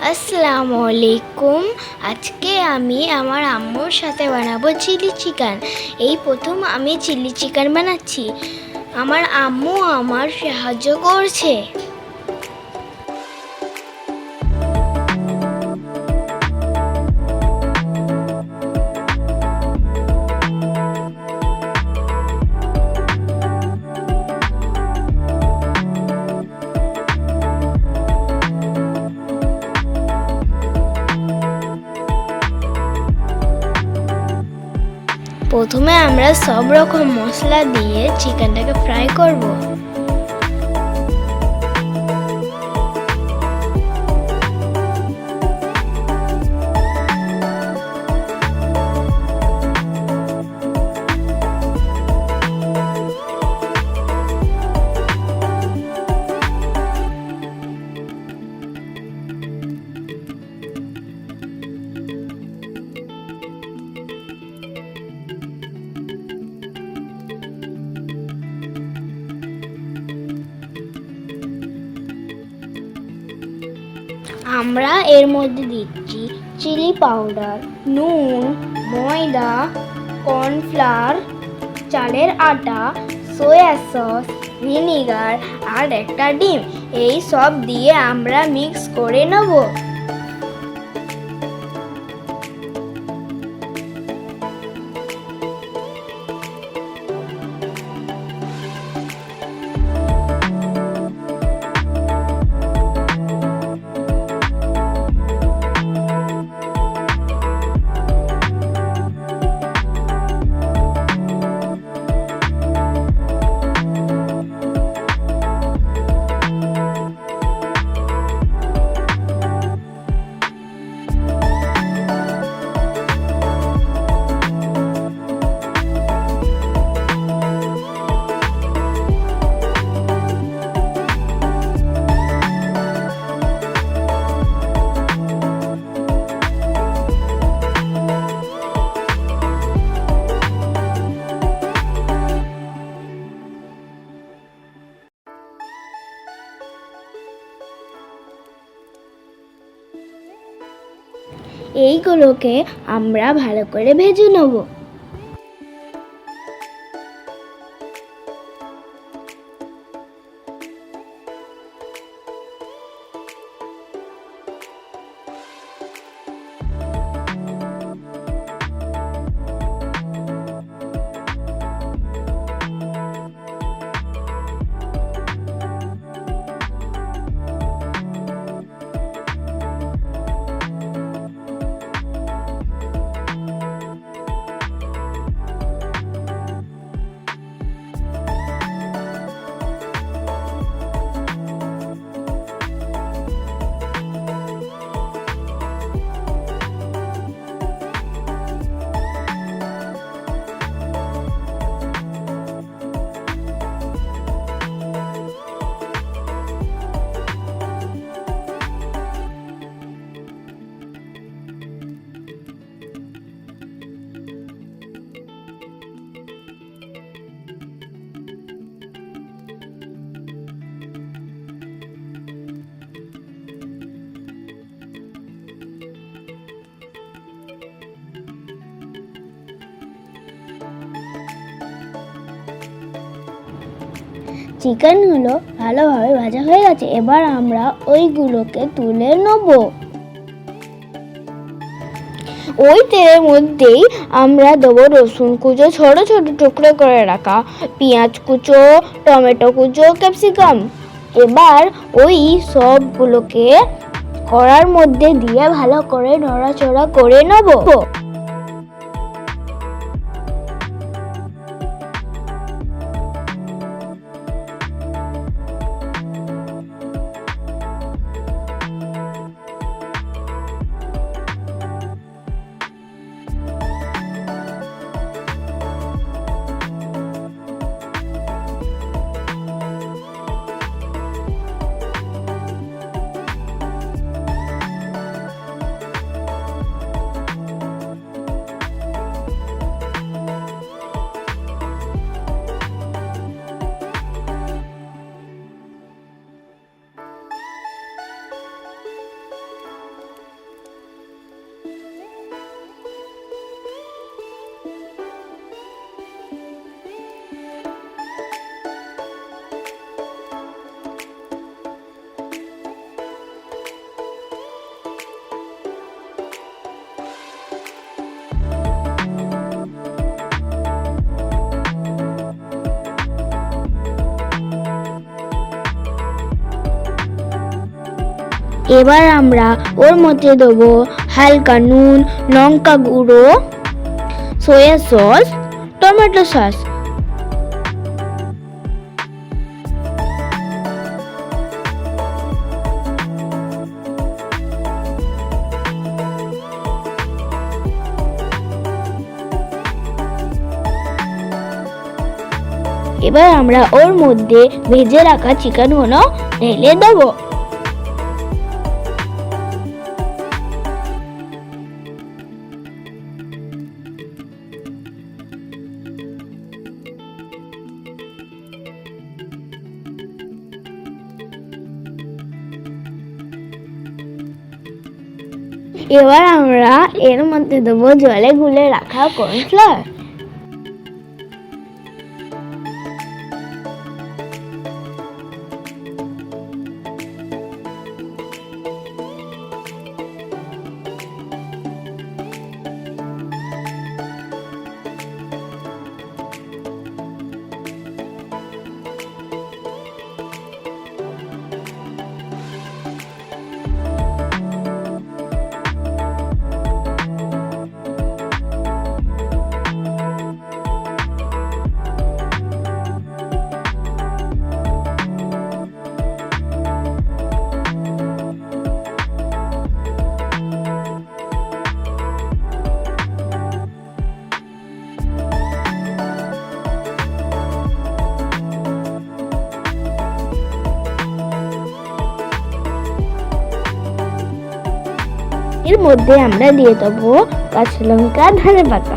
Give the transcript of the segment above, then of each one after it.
আসসালামু আলাইকুম। আজকে আমি আমার আম্মুর সাথে বানাবো চিলি চিকেন। এই প্রথম আমি চিলি চিকেন বানাচ্ছি। আমার আম্মু আমার সাহায্য করছে। প্রথমে আমরা সব রকম মশলা দিয়ে চিকেনটাকে ফ্রাই করব। আমরা এর মধ্যে দিচ্ছি চিলি পাউডার, নুন, ময়দা, কর্নফ্লাওয়ার, চালের আটা, সয়া সস, ভিনিগার আর একটা ডিম। এই সব দিয়ে আমরা মিক্স করে নেব। এইগুলোকে আমরা ভালো করে ভেজে নেব। চিকেনগুলো ভালোভাবে ভাজা হয়ে গেছে। এবার আমরা ওইগুলোকে তুলে নেব। ওই তেলের মধ্যেই আমরা দেবো রসুন কুচো, ছোট ছোট টুকরো করে রাখা পেঁয়াজ কুচো, টমেটো কুচো, ক্যাপসিকাম। এবার ওই সবগুলোকে কড়ার মধ্যে দিয়ে ভালো করে নড়াচড়া করে নেব। এবার আমরা ওর মধ্যে দেবো হালকা নুন, লঙ্কা গুঁড়ো, সয়া সস, টমেটো সস। এবার আমরা ওর মধ্যে ভেজে রাখা চিকেনগুলো ঢেলে দেবো। এবার আমরা এর মধ্যে দেবো জলে গুলে রাখা কর্নফ্লাওয়ার। এর মধ্যে আমরা দিয়ে দেবো কাঁচা লঙ্কা, ধনেপাতা।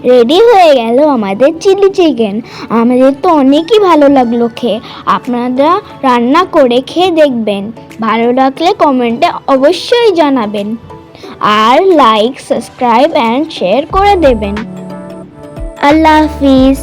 রেডি হয়ে গেল আমাদের চিলি চিকেন। আমাদের তো অনেকই ভালো লাগলো খেয়ে। আপনারা রান্না করে খেয়ে দেখবেন। ভালো লাগলে কমেন্টে অবশ্যই জানাবেন, আর লাইক, সাবস্ক্রাইব অ্যান্ড শেয়ার করে দেবেন। আল্লাহ হাফিজ।